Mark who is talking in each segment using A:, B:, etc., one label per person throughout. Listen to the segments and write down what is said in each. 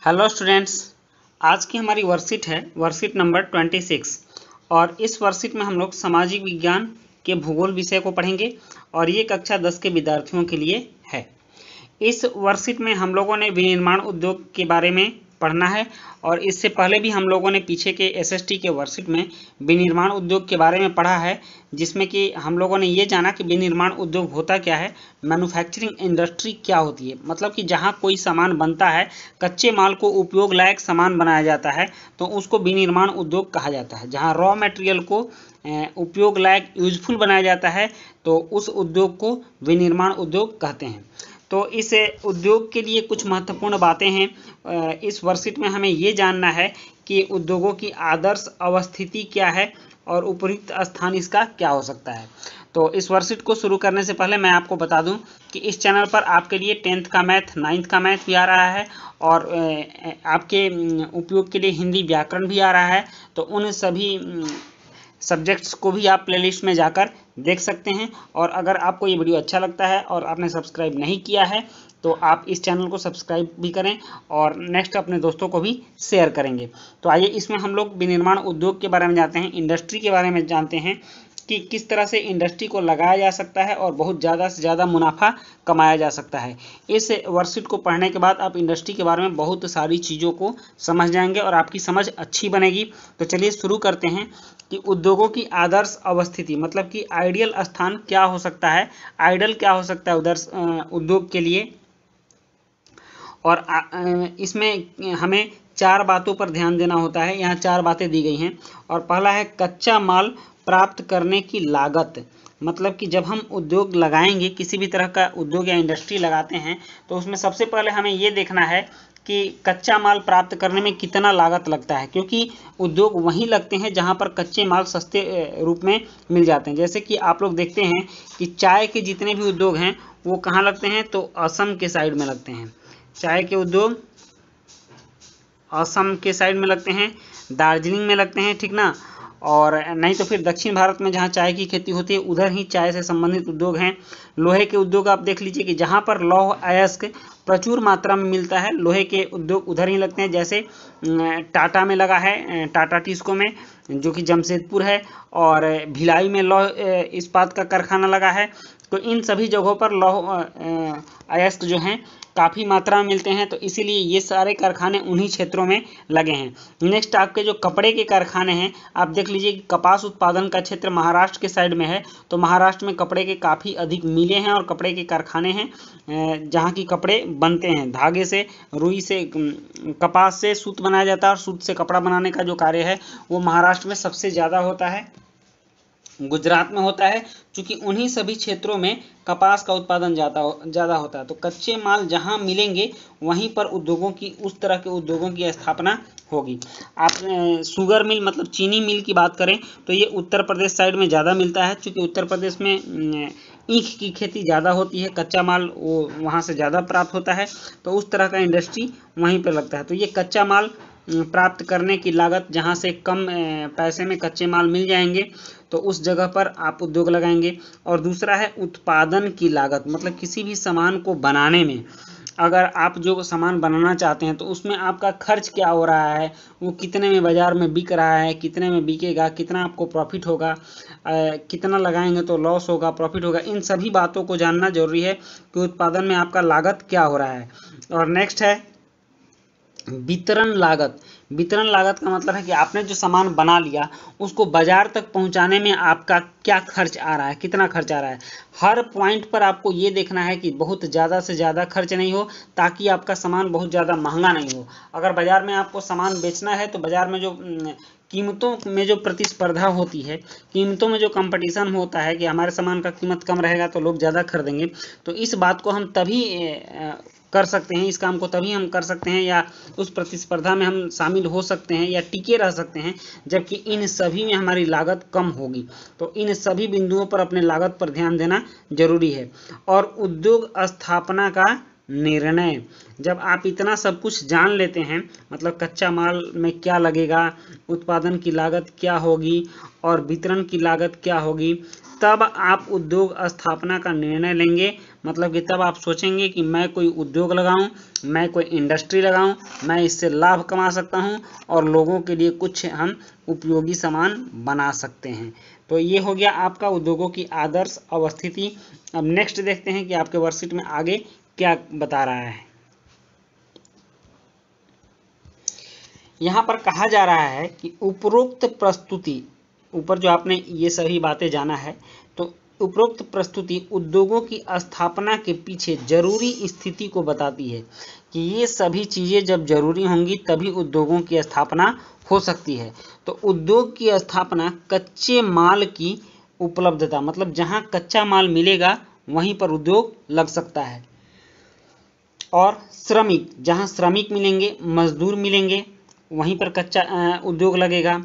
A: Hello students, आज की हमारी वर्कशीट है वर्कशीट नंबर 26 और इस वर्कशीट में हम लोग सामाजिक विज्ञान के भूगोल विषय को पढ़ेंगे और ये कक्षा 10 के विद्यार्थियों के लिए है। इस वर्कशीट में हम लोगों ने विनिर्माण उद्योग के बारे में पढ़ना है और इससे पहले भी हम लोगों ने पीछे के एसएसटी के वर्कशीट में विनिर्माण उद्योग के बारे में पढ़ा है, जिसमें कि हम लोगों ने ये जाना कि विनिर्माण उद्योग होता क्या है, मैन्युफैक्चरिंग इंडस्ट्री क्या होती है। मतलब कि जहाँ कोई सामान बनता है, कच्चे माल को उपयोग लायक सामान बनाया जाता है तो उसको विनिर्माण उद्योग कहा जाता है। जहाँ रॉ मटेरियल को उपयोग लायक यूजफुल बनाया जाता है तो उस उद्योग को विनिर्माण उद्योग कहते हैं। तो इस उद्योग के लिए कुछ महत्वपूर्ण बातें हैं। इस वर्कशीट में हमें ये जानना है कि उद्योगों की आदर्श अवस्थिति क्या है और उपयुक्त स्थान इसका क्या हो सकता है। तो इस वर्कशीट को शुरू करने से पहले मैं आपको बता दूं कि इस चैनल पर आपके लिए 10th का मैथ, 9th का मैथ भी आ रहा है और आपके उपयोग के लिए हिंदी व्याकरण भी आ रहा है। तो उन सभी सब्जेक्ट्स को भी आप प्लेलिस्ट में जाकर देख सकते हैं। और अगर आपको ये वीडियो अच्छा लगता है और आपने सब्सक्राइब नहीं किया है तो आप इस चैनल को सब्सक्राइब भी करें और नेक्स्ट अपने दोस्तों को भी शेयर करेंगे। तो आइए इसमें हम लोग विनिर्माण उद्योग के बारे में जानते हैं, इंडस्ट्री के बारे में जानते हैं कि किस तरह से इंडस्ट्री को लगाया जा सकता है और बहुत ज़्यादा से ज़्यादा मुनाफा कमाया जा सकता है। इस वर्कशीट को पढ़ने के बाद आप इंडस्ट्री के बारे में बहुत सारी चीज़ों को समझ जाएंगे और आपकी समझ अच्छी बनेगी। तो चलिए शुरू करते हैं कि उद्योगों की आदर्श अवस्थिति, मतलब कि आइडियल स्थान क्या हो सकता है, आइडियल क्या हो सकता है उद्योग के लिए। और इसमें हमें 4 बातों पर ध्यान देना होता है। यहाँ 4 बातें दी गई हैं और पहला है कच्चा माल प्राप्त करने की लागत। मतलब कि जब हम उद्योग लगाएंगे, किसी भी तरह का उद्योग या इंडस्ट्री लगाते हैं तो उसमें सबसे पहले हमें ये देखना है कि कच्चा माल प्राप्त करने में कितना लागत लगता है, क्योंकि उद्योग वहीं लगते हैं जहां पर कच्चे माल सस्ते रूप में मिल जाते हैं। जैसे कि आप लोग देखते हैं कि चाय के जितने भी उद्योग हैं वो कहाँ लगते हैं, तो असम के साइड में लगते हैं। चाय के उद्योग असम के साइड में लगते हैं, दार्जिलिंग में लगते हैं, ठीक ना। और नहीं तो फिर दक्षिण भारत में जहाँ चाय की खेती होती है उधर ही चाय से संबंधित उद्योग हैं। लोहे के उद्योग आप देख लीजिए कि जहाँ पर लौह अयस्क प्रचुर मात्रा में मिलता है, लोहे के उद्योग उधर ही लगते हैं। जैसे टाटा में लगा है, टाटा टिस्को में, जो कि जमशेदपुर है, और भिलाई में लौह इस्पात का कारखाना लगा है। तो इन सभी जगहों पर लौह अयस्क जो हैं काफ़ी मात्रा में मिलते हैं, तो इसीलिए ये सारे कारखाने उन्हीं क्षेत्रों में लगे हैं। नेक्स्ट आपके जो कपड़े के कारखाने हैं, आप देख लीजिए कि कपास उत्पादन का क्षेत्र महाराष्ट्र के साइड में है, तो महाराष्ट्र में कपड़े के काफ़ी अधिक मिलें हैं और कपड़े के कारखाने हैं जहाँ की कपड़े बनते हैं। धागे से, रुई से, कपास से सूत बनाया जाता है और सूत से कपड़ा बनाने का जो कार्य है वो महाराष्ट्र में सबसे ज़्यादा होता है, गुजरात में होता है, क्योंकि उन्हीं सभी क्षेत्रों में कपास का उत्पादन ज़्यादा होता है। तो कच्चे माल जहां मिलेंगे वहीं पर उद्योगों की, उस तरह के उद्योगों की स्थापना होगी। आप शुगर मिल, मतलब चीनी मिल की बात करें तो ये उत्तर प्रदेश साइड में ज़्यादा मिलता है, क्योंकि उत्तर प्रदेश में ईख की खेती ज़्यादा होती है, कच्चा माल वो वहाँ से ज़्यादा प्राप्त होता है, तो उस तरह का इंडस्ट्री वहीं पर लगता है। तो ये कच्चा माल प्राप्त करने की लागत, जहाँ से कम पैसे में कच्चे माल मिल जाएंगे तो उस जगह पर आप उद्योग लगाएंगे। और दूसरा है उत्पादन की लागत, मतलब किसी भी सामान को बनाने में, अगर आप जो सामान बनाना चाहते हैं तो उसमें आपका खर्च क्या हो रहा है, वो कितने में बाज़ार में बिक रहा है, कितने में बिकेगा, कितना आपको प्रॉफिट होगा, कितना लगाएंगे तो लॉस होगा, प्रॉफिट होगा, इन सभी बातों को जानना जरूरी है कि उत्पादन में आपका लागत क्या हो रहा है। और नेक्स्ट है वितरण लागत। वितरण लागत का मतलब है कि आपने जो सामान बना लिया उसको बाजार तक पहुंचाने में आपका क्या खर्च आ रहा है, कितना खर्च आ रहा है। हर पॉइंट पर आपको ये देखना है कि बहुत ज़्यादा से ज़्यादा खर्च नहीं हो, ताकि आपका सामान बहुत ज़्यादा महंगा नहीं हो। अगर बाजार में आपको सामान बेचना है तो बाजार में जो कीमतों में जो प्रतिस्पर्धा होती है, कीमतों में जो कंपटीशन होता है कि हमारे सामान का कीमत कम रहेगा तो लोग ज़्यादा खरीदेंगे, तो इस बात को हम तभी कर सकते हैं, इस काम को तभी हम कर सकते हैं या उस प्रतिस्पर्धा में हम शामिल हो सकते हैं या टिके रह सकते हैं जबकि इन सभी में हमारी लागत कम होगी। तो इन सभी बिंदुओं पर अपने लागत पर ध्यान देना जरूरी है। और उद्योग स्थापना का निर्णय, जब आप इतना सब कुछ जान लेते हैं, मतलब कच्चा माल में क्या लगेगा, उत्पादन की लागत क्या होगी और वितरण की लागत क्या होगी, तब आप उद्योग स्थापना का निर्णय लेंगे। मतलब कि तब आप सोचेंगे कि मैं कोई उद्योग लगाऊं, मैं कोई इंडस्ट्री लगाऊं, मैं इससे लाभ कमा सकता हूं और लोगों के लिए कुछ हम उपयोगी सामान बना सकते हैं। तो ये हो गया आपका उद्योगों की आदर्श अवस्थिति। अब नेक्स्ट देखते हैं कि आपके वर्कशीट में आगे क्या बता रहा है। यहाँ पर कहा जा रहा है कि उपरोक्त प्रस्तुति, ऊपर जो आपने ये सभी बातें जाना है, तो उपरोक्त प्रस्तुति उद्योगों की स्थापना के पीछे जरूरी स्थिति को बताती है कि ये सभी चीज़ें जब जरूरी होंगी तभी उद्योगों की स्थापना हो सकती है। तो उद्योग की स्थापना कच्चे माल की उपलब्धता, मतलब जहाँ कच्चा माल मिलेगा वहीं पर उद्योग लग सकता है, और श्रमिक, जहाँ श्रमिक मिलेंगे, मजदूर मिलेंगे, वहीं पर कच्चा उद्योग लगेगा।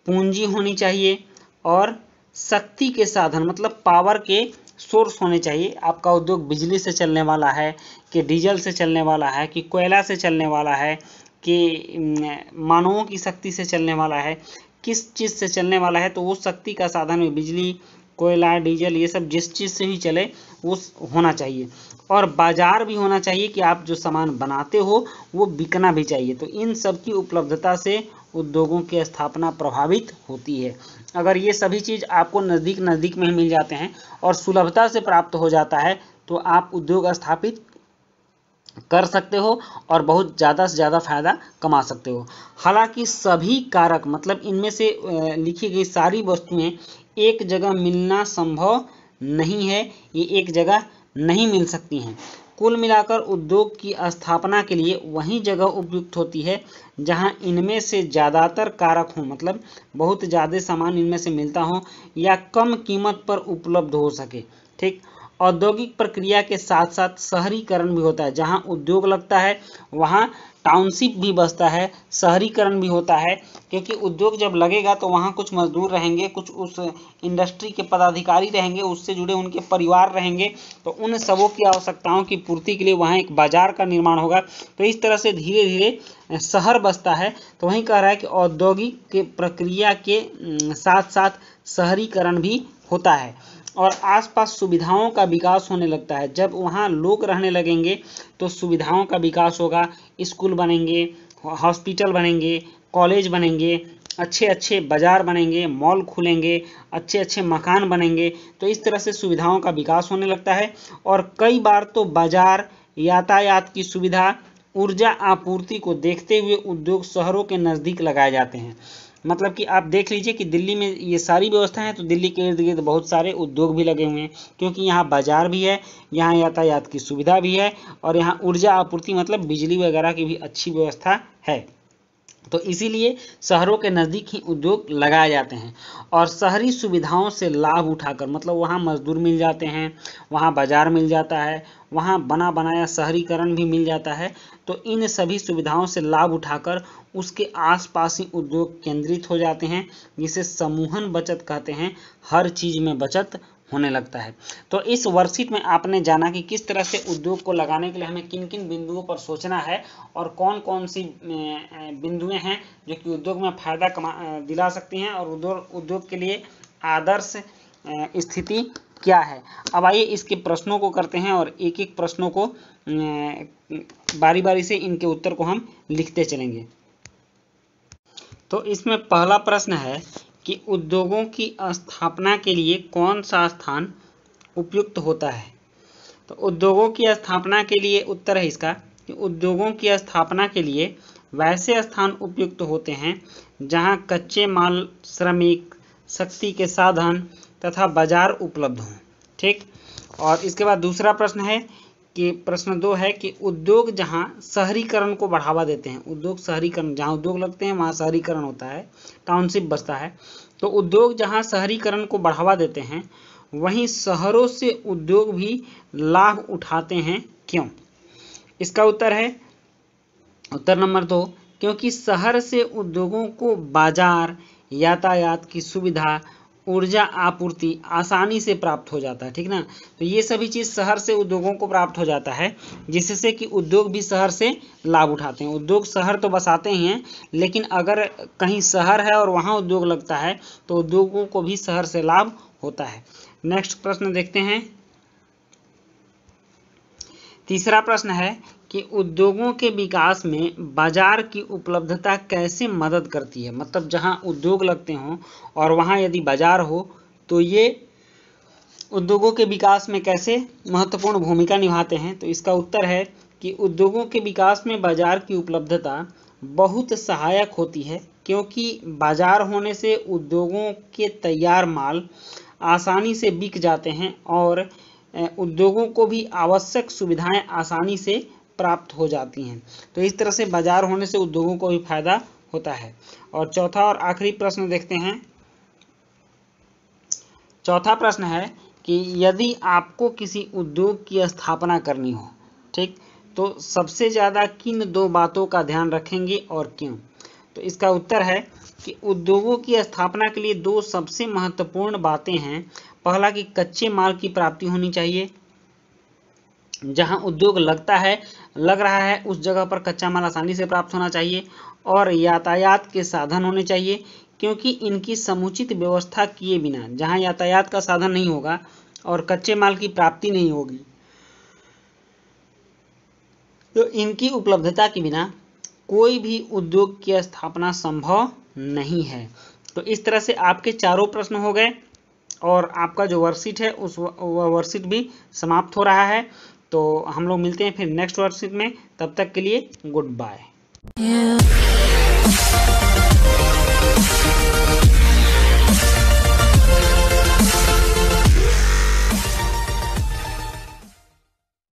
A: पूंजी होनी चाहिए और शक्ति के साधन, मतलब पावर के सोर्स होने चाहिए। आपका उद्योग बिजली से चलने वाला है कि डीजल से चलने वाला है कि कोयला से चलने वाला है कि मानवों की शक्ति से चलने वाला है, किस चीज़ से चलने वाला है, तो वो शक्ति का साधन में बिजली, कोयला, डीजल, ये सब जिस चीज़ से भी चले वो होना चाहिए। और बाजार भी होना चाहिए कि आप जो सामान बनाते हो वो बिकना भी चाहिए। तो इन सब की उपलब्धता से उद्योगों की स्थापना प्रभावित होती है। अगर ये सभी चीज़ आपको नज़दीक नज़दीक में ही मिल जाते हैं और सुलभता से प्राप्त हो जाता है तो आप उद्योग स्थापित कर सकते हो और बहुत ज़्यादा से ज़्यादा फायदा कमा सकते हो। हालांकि सभी कारक, मतलब इनमें से लिखी गई सारी वस्तुएं एक जगह मिलना संभव नहीं है, ये एक जगह नहीं मिल सकती हैं। कुल मिलाकर उद्योग की स्थापना के लिए वही जगह उपयुक्त होती है जहां इनमें से ज़्यादातर कारक हों, मतलब बहुत ज़्यादा सामान इनमें से मिलता हो या कम कीमत पर उपलब्ध हो सके। ठीक, औद्योगिक प्रक्रिया के साथ साथ शहरीकरण भी होता है। जहां उद्योग लगता है वहां टाउनशिप भी बसता है, शहरीकरण भी होता है, क्योंकि उद्योग जब लगेगा तो वहां कुछ मजदूर रहेंगे, कुछ उस इंडस्ट्री के पदाधिकारी रहेंगे, उससे जुड़े उनके परिवार रहेंगे, तो उन सबों की आवश्यकताओं की पूर्ति के लिए वहां एक बाजार का निर्माण होगा। तो इस तरह से धीरे धीरे शहर बसता है। तो वहीं कह रहा है कि औद्योगिक के प्रक्रिया के साथ साथ शहरीकरण भी होता है और आसपास सुविधाओं का विकास होने लगता है। जब वहाँ लोग रहने लगेंगे तो सुविधाओं का विकास होगा, स्कूल बनेंगे, हॉस्पिटल बनेंगे, कॉलेज बनेंगे, अच्छे अच्छे बाजार बनेंगे, मॉल खुलेंगे, अच्छे अच्छे मकान बनेंगे। तो इस तरह से सुविधाओं का विकास होने लगता है और कई बार तो बाजार, यातायात की सुविधा, ऊर्जा आपूर्ति को देखते हुए उद्योग शहरों के नज़दीक लगाए जाते हैं। मतलब कि आप देख लीजिए कि दिल्ली में ये सारी व्यवस्था है तो दिल्ली के इर्द गिर्द बहुत सारे उद्योग भी लगे हुए हैं, क्योंकि यहाँ बाजार भी है, यहाँ यातायात की सुविधा भी है और यहाँ ऊर्जा आपूर्ति, मतलब बिजली वगैरह की भी अच्छी व्यवस्था है। तो इसीलिए शहरों के नज़दीक ही उद्योग लगाए जाते हैं और शहरी सुविधाओं से लाभ उठाकर, मतलब वहाँ मजदूर मिल जाते हैं, वहाँ बाजार मिल जाता है, वहाँ बना बनाया शहरीकरण भी मिल जाता है। तो इन सभी सुविधाओं से लाभ उठाकर उसके आसपास ही उद्योग केंद्रित हो जाते हैं, जिसे समूहन बचत कहते हैं। हर चीज़ में बचत होने लगता है। तो इस वर्कशीट में आपने जाना कि किस तरह से उद्योग को लगाने के लिए हमें किन किन बिंदुओं पर सोचना है और कौन कौन सी बिंदुएं हैं जो कि उद्योग में फायदा दिला सकती हैं और उद्योग के लिए आदर्श स्थिति क्या है। अब आइए इसके प्रश्नों को करते हैं और एक एक प्रश्नों को बारी बारी से इनके उत्तर को हम लिखते चलेंगे। तो इसमें पहला प्रश्न है कि उद्योगों की स्थापना के लिए कौन सा स्थान उपयुक्त होता है। तो उद्योगों की स्थापना के लिए उत्तर है इसका कि उद्योगों की स्थापना के लिए वैसे स्थान उपयुक्त होते हैं जहां कच्चे माल, श्रमिक, शक्ति के साधन तथा बाजार उपलब्ध हों। ठीक, और इसके बाद दूसरा प्रश्न है कि प्रश्न 2 है कि उद्योग जहां शहरीकरण को बढ़ावा देते हैं, उद्योग शहरीकरण, जहां उद्योग लगते हैं वहां शहरीकरण होता है, टाउनशिप बसता है। तो उद्योग जहां शहरीकरण को बढ़ावा देते हैं वहीं शहरों से उद्योग भी लाभ उठाते हैं, क्यों? इसका उत्तर है उत्तर नंबर 2, क्योंकि शहर से उद्योगों को बाजार, यातायात की सुविधा, ऊर्जा आपूर्ति आसानी से प्राप्त हो जाता है। ठीक ना, तो ये सभी चीज़ शहर से उद्योगों को प्राप्त हो जाता है, जिससे कि उद्योग भी शहर से लाभ उठाते हैं। उद्योग शहर तो बसाते ही हैं, लेकिन अगर कहीं शहर है और वहाँ उद्योग लगता है तो उद्योगों को भी शहर से लाभ होता है। नेक्स्ट प्रश्न देखते हैं। तीसरा प्रश्न है कि उद्योगों के विकास में बाजार की उपलब्धता कैसे मदद करती है। मतलब जहां उद्योग लगते हों और वहां यदि बाजार हो तो ये उद्योगों के विकास में कैसे महत्वपूर्ण भूमिका निभाते हैं। तो इसका उत्तर है कि उद्योगों के विकास में बाजार की उपलब्धता बहुत सहायक होती है, क्योंकि बाजार होने से उद्योगों के तैयार माल आसानी से बिक जाते हैं और उद्योगों को भी आवश्यक सुविधाएं आसानी से प्राप्त हो जाती हैं। तो इस तरह से बाजार होने से उद्योगों को भी फायदा होता है। और चौथा और आखिरी प्रश्न देखते हैं। चौथा प्रश्न है कि यदि आपको किसी उद्योग की स्थापना करनी हो, ठीक, तो सबसे ज़्यादा किन दो बातों का ध्यान रखेंगे और क्यों। तो इसका उत्तर है कि उद्योगों की स्थापना के लिए दो सबसे महत्वपूर्ण बातें हैं। पहला कि कच्चे माल की प्राप्ति होनी चाहिए। जहां उद्योग लग रहा है उस जगह पर कच्चा माल आसानी से प्राप्त होना चाहिए। और यातायात के साधन होने चाहिए, क्योंकि इनकी समुचित व्यवस्था किए बिना जहां यातायात का साधन नहीं होगा और कच्चे माल की प्राप्ति नहीं होगी तो इनकी उपलब्धता के बिना कोई भी उद्योग की स्थापना संभव नहीं है। तो इस तरह से आपके चारों प्रश्न हो गए और आपका जो वर्कशीट है उस वर्कशीट भी समाप्त हो रहा है। तो हम लोग मिलते हैं फिर नेक्स्ट वर्कशीट में। तब तक के लिए गुड बाय।